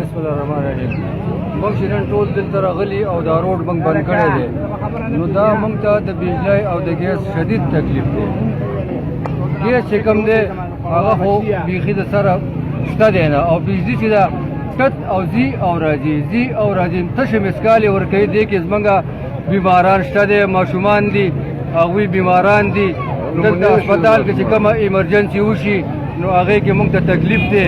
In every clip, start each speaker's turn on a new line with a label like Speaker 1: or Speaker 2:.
Speaker 1: بسم الله الرحمن الرحیم. موږ چې نن ټول دلته راغلي او دا روډ موږ بند کړی دی، نو دا موږ ته د بجلی او د ګیس شدید تکلیف دی. ګیس چې کوم دی هغه خو بیخي د سره شته دی نه، او بجلي چې ده کت او ځي او راځي ځي او راځي. تشه مسکال یې ورکوي. دې کې زموږ بیماران شته دی، ماشومان دي، هغوی بیماران دي. دلته هسپتال کې چې کومه ایمرجنسي وشي نو هغې کې موږ ته تکلیف دی.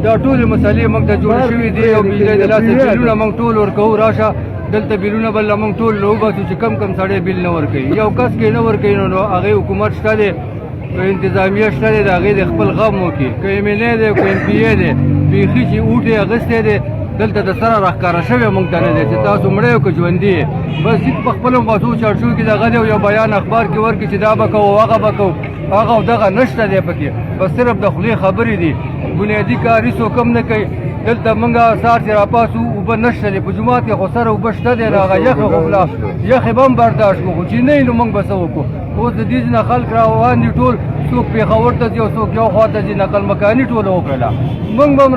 Speaker 1: دا ټولې مسلې موږ ته جوړې شوي دي او بجلی د لاسه بیلونه موږ ټول ورکوو. راشه دلته بیلونه بل موږ ټول راوباسو چې کم کم سړی بیل نه ورکوي. یو کس کې نه ورکوي نو هغې حکومت شته دی، که انتظامیه شته دی، د هغې د خپل غم وکړي. که MLA دی که MP دی، بیخي چې اوټ یې اخیستی دی دلته د سره راښکاره شوی موږ ته نه دی چې تاسو مړی او که ژوندي یې. بس هېڅ په خپلو مغزو چارچو کې دغه دی، یو بیان اخبار کې ورکړي چې دا به کوو هغه به کوو، هغه او دغه نشته دی پکې. بس صرف د خولې خبرې دي، بنیادي کار هېڅ څوک هم نه کوي. دلته موږ سهار چې راپاسو اوبه نشته دی، په جومات کې خو سره اوبه شته دی، هغه یخې خو بله یخې به هم برداشت کړو، خو چې نه وي نو موږ به څه وکړو. اوس د دې ځینې خلک راروان دي، ټول څوک پېښور ته ځي او څوک یو خوا ته ځي، نقل مکاني ټوله وکړله. موږ به هم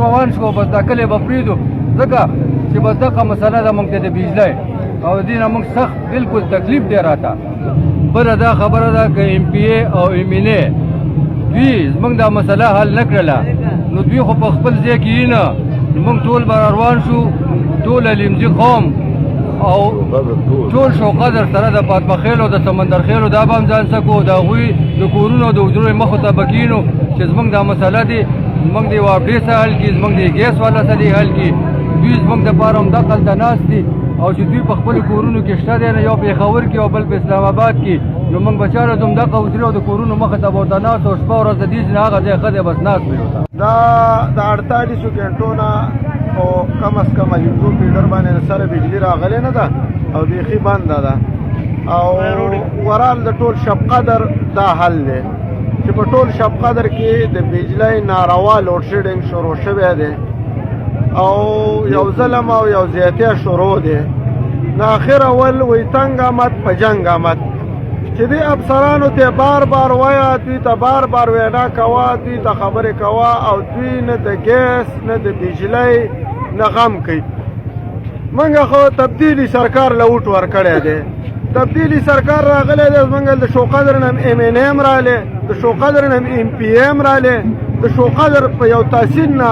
Speaker 1: روان شو، بس دا کلی به پرېږدو، ځکه چې بس دغه مسله ده موږ ته د بجلی او دې نه موږ سخت بلکل تکلیف دی راته. بله دا خبره ده که MPA او MLA دوی زموږ دا مسله حل نه کړله نو دوی خو په خپل ځای کې یې نه، موږ ټول به روان شو، ټول لیمځي قوم او ټول شوقدر سره د فاطمه خیل او د سمندر خیلو دا به هم ځان څه کړو، د هغوی د کورونو د وجرو مخو ته به کښېنو چې زموږ دا مسله دي، زموږ د یوه اپډې څه حل کړي، زموږ د ګیس والا څه دې حل کړي. دوی زموږ دپاره همدغه هلته ناست دي او چې دوی په خپلو کورونو کې شته دی نه، یو پېښور کې او بل په اسلام آباد کې، نو موږ به چاره همدغه وجرې او د کورونو مخې ته به ورته ناست او شپه ورځ د دې ځینې هغه ځای ښه دی بس ناست به ورته.
Speaker 2: دا د 48 ګنټو نه خو کم از کم یو پیډر باندې سره بجلي راغلی نه ده او بیخي بنده ده. او ورال د ټول شب قدر دا حل دی چې په ټول شب قدر کې د بجلی ناروا لوډ شیډینګ شروع شوی دی او یو ظلم او یو زیاتیا شروع دی. نه آخر اول وی تنګ آمد په جنګ آمد، چې دې افسرانو ته بار بار وایه، دوی ته بار بار وینا کوه، دوی ته خبرې کوه او دوی نه د ګیس نه د بجلی نه غم کوي. موږ خو تبدیلي سرکار له اوټ ورکړی دی، تبدیلي سرکار راغلی دی، زموږ د شوقدر نه MNA هم رالی، د شوقدر نه MPA هم رالی، د شوقدر په یو تحصیل نه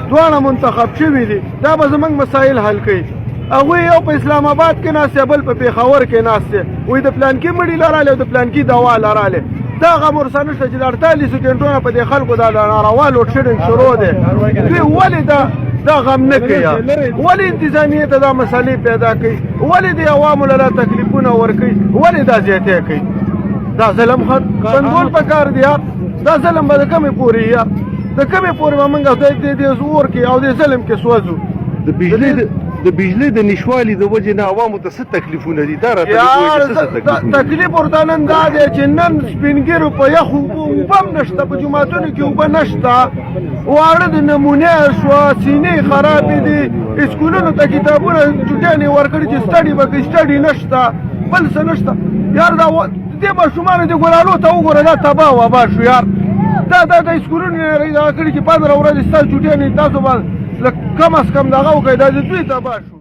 Speaker 2: دواړه منتخب شوي دي. دا به زموږ مسایل حل کوي. هغوی یو په اسلام آباد کې ناست دی، بل په پېښور کې ناست دی، وایي د پلانکي مړي لرالی او د پلانکي دوا لرالی. دا غم ورسره نشته چې د 48 ګنټو نه په دې خلکو دا ناروا لوډ شیډینګ شروع دی. دوی ولې دا غم نه کوي؟ ولې انتظامیې ته دا مسلې پیدا کوي؟ ولې د عوامو له تکلیفونه ورکوي؟ ولې دا زیاتی کوي؟ دا ظلم بندول پکار دی. دا ظلم به د کومې پورې یا د کومې پورې به موږ دې اور کې او دې ظلم کې سوځو؟
Speaker 3: د بجلی د نشوالي د وجې نه عوامو ته څه تکلیفونه دي؟ دا راته
Speaker 2: تکلیف ورته نن دا دی چې نن سپینګیرو په یخو اوبه هم نشته، په جوماتونو کې اوبه نشته، واړه د نمونې شوه، سینې خرابې دي، اسکولونو ته کتابونه چوټیانې ورکړي چې سټډي به کوي، سټډي نشته، بل څه نشته. یار دا دې ماشومانو دې ګلالو ته وګوره، دا تباه وبا شو یار. دا اسکولونو یې دغه کړي چې 15 ورځې ستاسو چوټیانې تاسو به کم از کم دغه وکړئ، دا د دوی تباه شو.